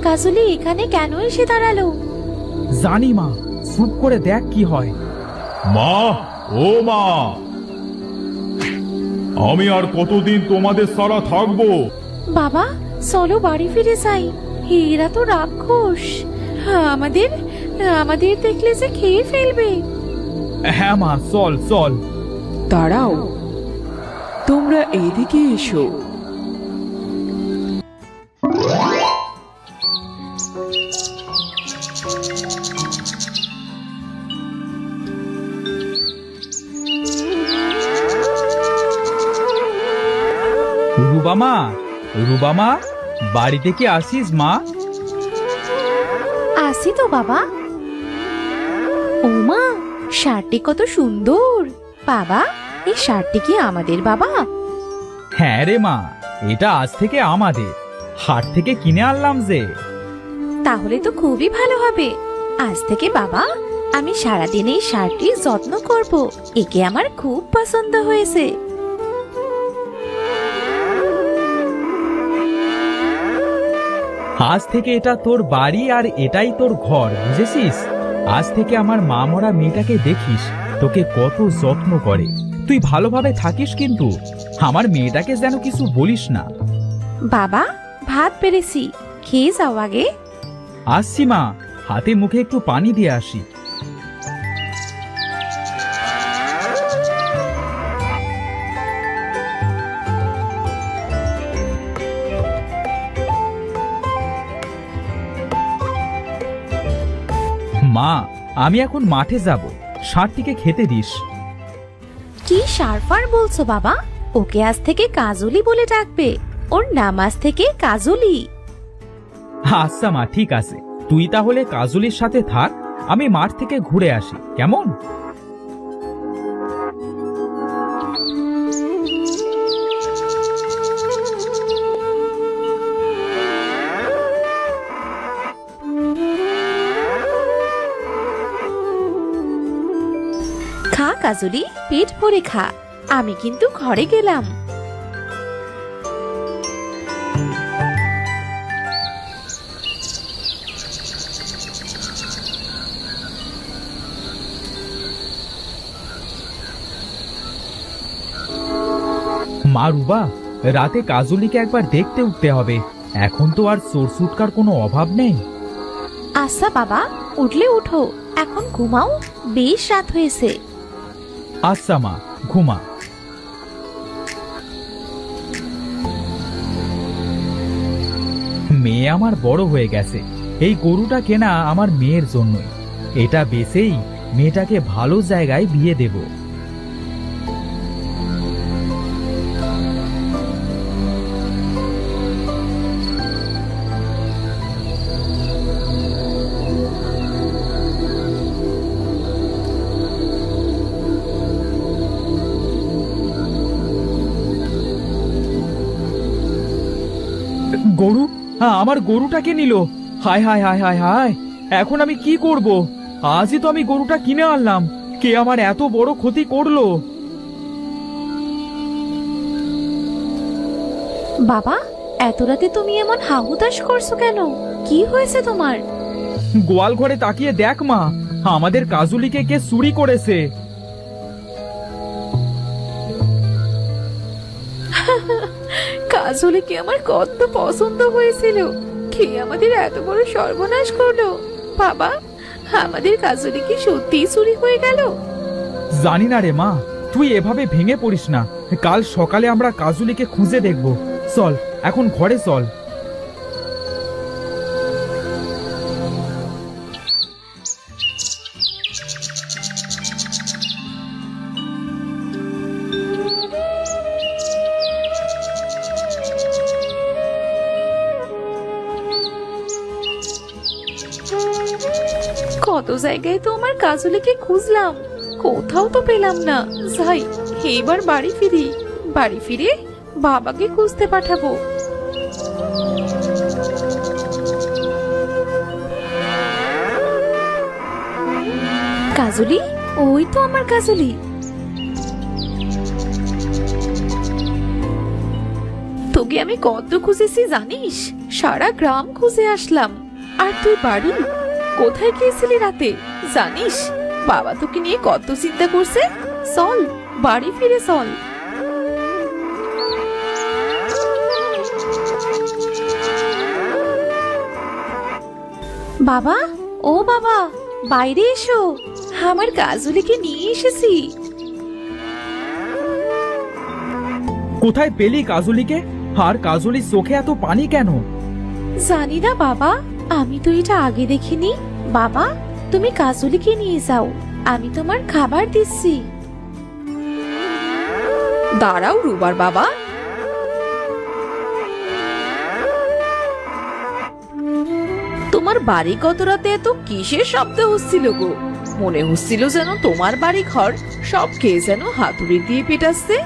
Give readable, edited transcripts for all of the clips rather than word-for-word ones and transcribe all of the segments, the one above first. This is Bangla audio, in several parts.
কাজলি এখানে কেন এসে দাঁড়ালো? জানি মা, চুপ করে দেখ কি হয়। মা, ও মা, আমি আর কতদিন তোমাদের ছাড়া থাকবো? বাবা চলো বাড়ি ফিরে যাই, এরা তো রাক্ষস, আমাদের আমাদের দেখলে যে খেয়ে ফেলবে। হ্যাঁ মা, চল চল। দাঁড়াও, তোমরা এইদিকে এসো। রুবামা, রুবামা, বাড়িতে কি আসিস মা? আসি তো বাবা। ও মা, শার্টটি কত সুন্দর। বাবা, এই শার্টটি কি আমাদের বাবা? হ্যাঁ রে মা, এটা আজ থেকে আমাদের, হাট থেকে কিনে আনলাম যে। তাহলে তো খুবই ভালো হবে। আজ থেকে বাবা আমি সারাদিন এই শার্টটির যত্ন করব, একে আমার খুব পছন্দ হয়েছে। আজ থেকে এটা তোর বাড়ি আর এটাই তোর ঘর, বুঝেছিস? আজ থেকে আমার মা মরা মেয়েটাকে দেখিস, তোকে কত যত্ন করে। তুই ভালোভাবে থাকিস কিন্তু, আমার মেয়েটাকে যেন কিছু বলিস না। বাবা ভাত পেরেছি, খেয়ে যাও আগে। আসছি মা, হাতে মুখে একটু পানি দিয়ে আসি। মা, আমি এখন মাঠে যাব, ষাঁড়টিকে খেতে দিস। কি সারফার বলছো বাবা? ওকে আজ থেকে কাজলি বলে ডাকবে, ওর নাম আজ থেকে কাজলি। আচ্ছা মা, ঠিক আছে, তুই তাহলে কাজলির সাথে থাক, আমি মাঠ থেকে ঘুরে আসি, কেমন? খা কাজলি, পেট ভরে খা, আমি কিন্তু ঘরে গেলাম। মা রুবা, রাতে কাজলিকে একবার দেখতে উঠতে হবে, এখন তো আর চোর সুটকার কোনো অভাব নেই। আচ্ছা বাবা, উঠলে উঠো, এখন ঘুমাও, বেশ রাত হয়েছে। আচ্ছা মা, ঘুমা। মেয়ে আমার বড় হয়ে গেছে, এই গরুটা কেনা আমার মেয়ের জন্যই। এটা বেচেই মেয়েটাকে ভালো জায়গায় বিয়ে দেব। গরু, আমার গরুটাকে নিল। হায় হায় হায় হায় হায়, এখন আমি কি করব? আজই তো আমি গরুটা কিনে আনলাম, কে আমার এত বড় ক্ষতি করলো? বাবা, এত রাতে তুমি এমন হাহুতাশ করছো কেন? কি হয়েছে তোমার? গোয়াল ঘরে তাকিয়ে দেখ মা, আমাদের কাজুলিকে কে চুরি করেছে। কাজলি কি আমার কত পছন্দ হয়েছিল, কে আমাদের এত বড় সর্বনাশ করলো? বাবা, আমাদের কাজলি কি সত্যিই চুরি হয়ে গেল? জানি না রে মা, তুই এভাবে ভেঙে পড়িস না, কাল সকালে আমরা কাজুলিকে খুঁজে দেখব। চল এখন ঘরে চল। কত জায়গায় তো আমার কাজলিকে খুঁজলাম, কোথাও তো পেলাম না। যাই, এইবার বাড়ি ফিরি, বাড়ি ফিরে বাবাকে খুঁজতে পাঠাবো। কাজলি, ওই তো আমার কাজলি। তোকে আমি কত খুঁজেছি জানিস, সারা গ্রাম খুঁজে আসলাম। আর তুই বাড়ি কোথায় গিয়েছিলি রাতে জানিস? বাবা তোকে নিয়ে কত চিন্তা করছে। চল বাড়ি ফিরে চল। বাবা, ও বাবা, বাইরে এসো, আমার কাজুলিকে নিয়ে এসেছি। কোথায় পেলি কাজলিকে? আর কাজলির চোখে এত পানি কেন? জানি না বাবা, আমি তো এটা আগে দেখিনি। বাবা, তুমি কাজুলিকে নিয়ে যাও, আমি তোমার খাবার দিচ্ছি। দাঁড়াও রুবার বাবা, তোমার বাড়ি গত রাতে এত কিসের শব্দ হচ্ছিল গো? মনে হচ্ছিল যেন তোমার বাড়ি ঘর সব কে যেন হাতুড়ি দিয়ে পেটাচ্ছে।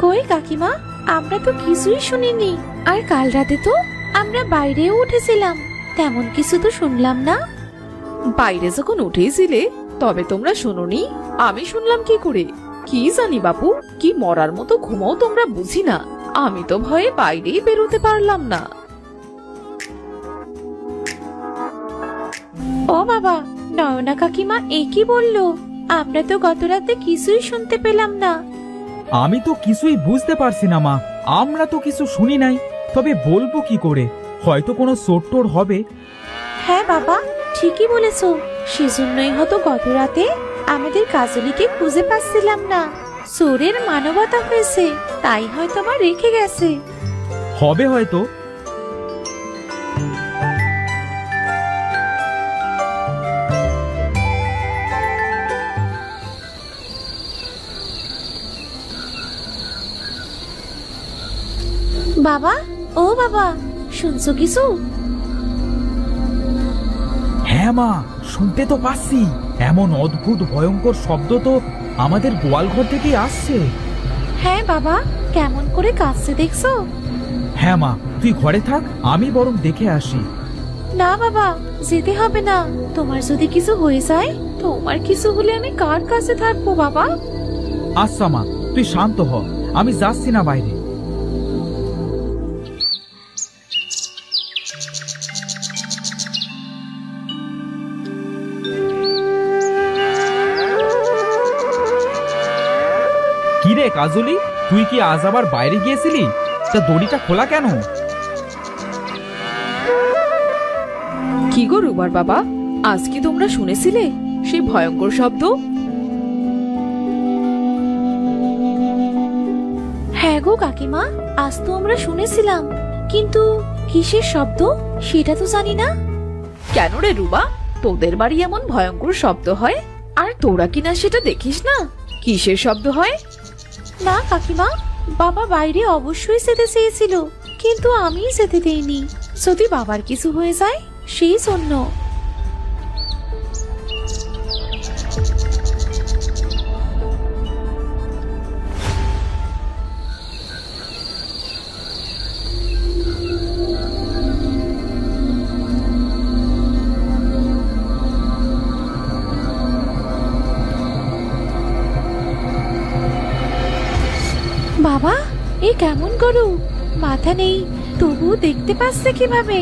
কই কাকিমা, আমরা তো কিছুই শুনিনি। আর কাল রাতে তো আমরা বাইরেও উঠেছিলাম, তেমন কিছু তো শুনলাম না। বাইরে যখন উঠেছিলে তবে তোমরা শুনোনি, আমি শুনলাম কি করে? কি জানি বাপু, কি মরার মতো ঘুমাও তোমরা বুঝি না। আমি তো ভয়ে বাইরেই বেরোতে পারলাম না। ও বাবা, নয়না কাকিমা এ কি বললো? আমরা তো গত রাতে কিছুই শুনতে পেলাম না। আমি তো কিছুই বুঝতে পারছি না মা, আমরা তো কিছু শুনি নাই। তবে বলবো কি করে? হয়তো কোনো চোট্টোর হবে। হ্যাঁ বাবা, ঠিকই বলেছো। সেজন্যই হয়তো গত রাতে আমাদের কাজলিকে খুঁজে পাচ্ছিলাম না। চোরের মানবতা হয়েছে, তাই হয়তো আমার রেখে গেছে। হবে হয়তো। বাবা, ও বাবা, শুনছো কিছু? হ্যাঁ মা, শুনতে তো পাচ্ছি। এমন অদ্ভুত ভয়ঙ্কর শব্দ তো আমাদের গোয়ালঘর থেকেই আসছে। হ্যাঁ বাবা, কেমন করে কাঁদছে দেখছো? হ্যাঁ মা, তুই ঘরে থাক, আমি বরং দেখে আসি। না বাবা, যেতে হবে না। তোমার যদি কিছু হয়ে যায়, তোমার কিছু হলে আমি কার কাছে থাকবো বাবা? আচ্ছা মা, তুই শান্ত হ, আমি যাচ্ছি না বাইরে। কিরে কাজলি, তুই কি আজ আবার বাইরে গিয়েছিলি? তা দড়িটা খোলা কেন? কি গো রুবার বাবা, আজ কি তোমরা শুনেছিলে সেই ভয়ঙ্কর শব্দ? হ্যাঁ গো কাকিমা, আজ তো আমরা শুনেছিলাম, কিন্তু কিসের শব্দ সেটা তো জানি না। কেন রে রুবা, তোদের বাড়ি এমন ভয়ঙ্কর শব্দ হয় আর তোরা কিনা সেটা দেখিস না? কিসের শব্দ হয়? না কাকিমা, বাবা বাইরে অবশ্যই যেতে চেয়েছিল, কিন্তু আমি যেতে দেইনি। যদি বাবার কিছু হয়ে যায় সেই জন্য। বাবা, এ কেমন গরু? মাথা নেই, তবুও দেখতে পাচ্ছে কিভাবে?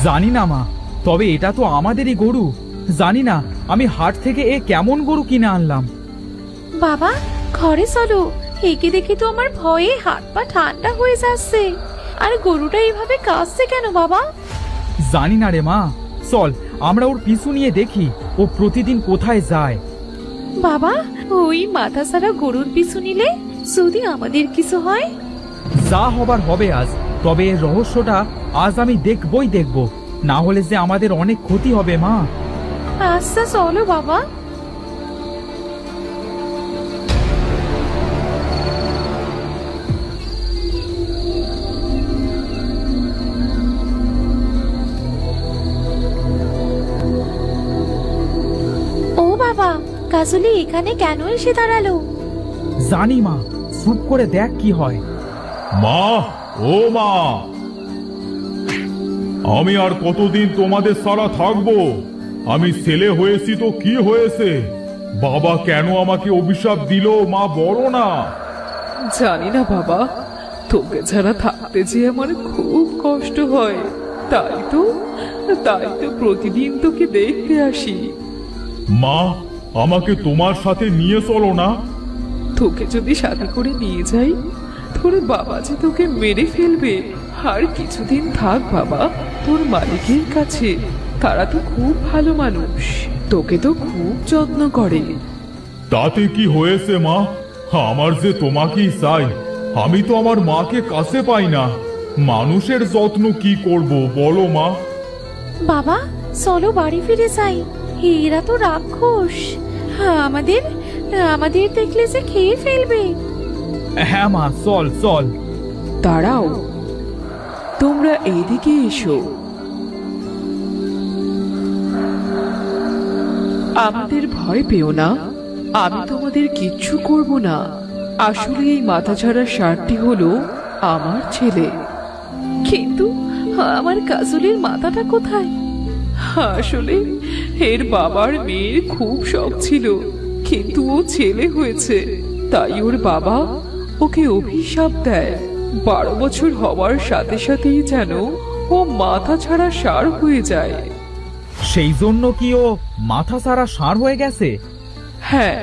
জানি না মা, তবে এটা তো আমাদেরই গরু। জানি না আমি হাট থেকে এ কেমন গরু কিনে আনলাম। বাবা, ঘরে চলো, একে দেখে তো আমার ভয়ে হাত পা ঠান্ডা হয়ে যাচ্ছে। আর গরুটা এইভাবে কাঁদছে কেন বাবা? জানি না রে মা, চল আমরা ওর পিছু নিয়ে দেখি ও প্রতিদিন কোথায় যায়। বাবা, ওই মাথা সারা গরুর পিছু নিলে যদি আমাদের কিছু হয়? যা হবার হবে আজ, তবে এর রহস্যটা আজ আমি দেখবই দেখব, না হলে যে আমাদের অনেক ক্ষতি হবে মা। আচ্ছা চলো বাবা। ও বাবা, কাজলি এখানে কেন এসে দাঁড়ালো? জানি মা, চুপ করে দেখ কি হয়। মা, ও মা, আমি আর কতদিন তোমাদের ছাড়া থাকবো? আমি ছেলে হয়েছি তো কি হয়েছে? বাবা কেন আমাকে অভিশাপ দিল মা বলো না? জানি না বাবা, তোকে ছাড়া থাকতে যে আমার খুব কষ্ট হয়, তাই তো প্রতিদিন তোকে দেখতে আসি। মা, আমাকে তোমার সাথে নিয়ে চলো না। তোকে যদি সাথে করে নিয়ে যাই, তোর বাবা যে তোকে মেরে ফেলবে। আর কিছুদিন থাক বাবা তোর মালিকের কাছে, তারা তো খুব ভালো মানুষ, তোকে তো খুব যত্ন করে। তাতে কি হয়েছে মা? আমার যে তোমাকেই চাই। আমি তো আমার মাকে কাছে পাই না। মানুষের যত্ন কি করব বলো মা? বাবা চলো বাড়ি ফিরে যাই, এরা তো রাক্ষস, আমাদের আমাদের দেখলে যে খেয়ে ফেলবে। হ্যাঁ মা, চল চল। দাঁড়াও, তোমরা এইদিকে এসো। আমাদের ভয় পেও না, আমি তোমাদের কিচ্ছু করব না। আসলে এই মাথাছাড়া ষাঁড়টি হলো আমার ছেলে। কিন্তু আমার কাজলের মাথাটা কোথায়? আসলে এর বাবার মেয়ের খুব শখ ছিল, কিন্তু ও ছেলে হয়েছে, তাই ওর বাবা ওকে অভিশাপ দেয়। 12 বছর হওয়ার সাথে সাথেই যেন ও মাথা ছাড়া ষাঁড় হয়ে যায়। সেই জন্য কি ও মাথা সারা ষাঁড় হয়ে গেছে? হ্যাঁ,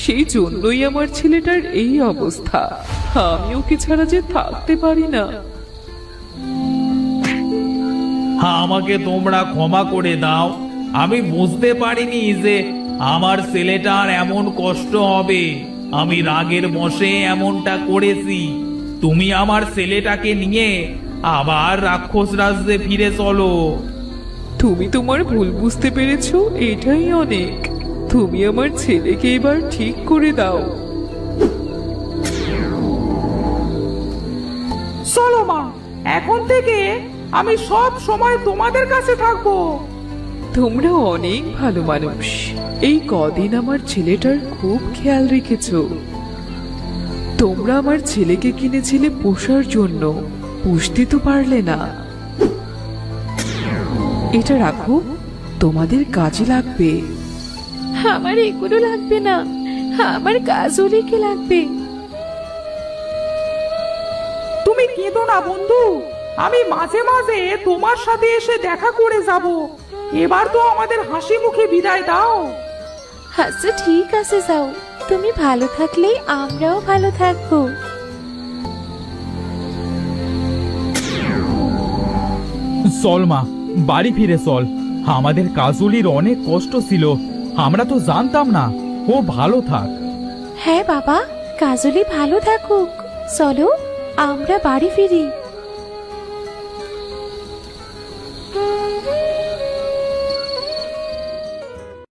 সেই জন্যই আমার ছেলেটার এই অবস্থা। আমি ওকে ছাড়া যে থাকতে পারি না। আমাকে তোমরা ক্ষমা করে দাও। আমি বুঝতে পারিনি যে আমার ছেলেটার এমন কষ্ট হবে। আমি রাগের বশে এমনটা করেছি। তুমি আমার ছেলেটাকে নিয়ে আবার রাক্ষস রাজ্যে ফিরে চলো। তুমি তোমার ভুল বুঝতে পেরেছো, এটাই অনেক। তুমি আমার ছেলেকে এবার ঠিক করে দাও। চলো মা, এখন থেকে আমি সব সময় তোমাদের কাছে থাকবো। তোমরা অনেক ভালো মানুষ, এই কদিন আমার ছেলেটার খুব খেয়াল রেখেছো। তোমরা আমার ছেলেকে কিনেছিলে পোষার জন্য, পুষতে তো পারলে না। এটা রাখো, তোমাদের কাজে লাগবে। আমার এগুলো লাগবে না, আমার কাজলিকে লাগবে। তুমি কেঁদো না বন্ধু, আমি মাঝে মাঝে তোমার সাথে এসে দেখা করে যাব। এবার তো আমাদের হাসি মুখে বিদায় দাও। আচ্ছা ঠিক আছে, যাও। তুমি ভালো থাকলে আমরাও ভালো থাকবো। চল মা, বাড়ি ফিরে চল। আমাদের কাজলির অনেক কষ্ট ছিল, আমরা তো জানতাম না। ও ভালো থাক। হ্যাঁ বাবা, কাজলি ভালো থাকুক। চলো আমরা বাড়ি ফিরি।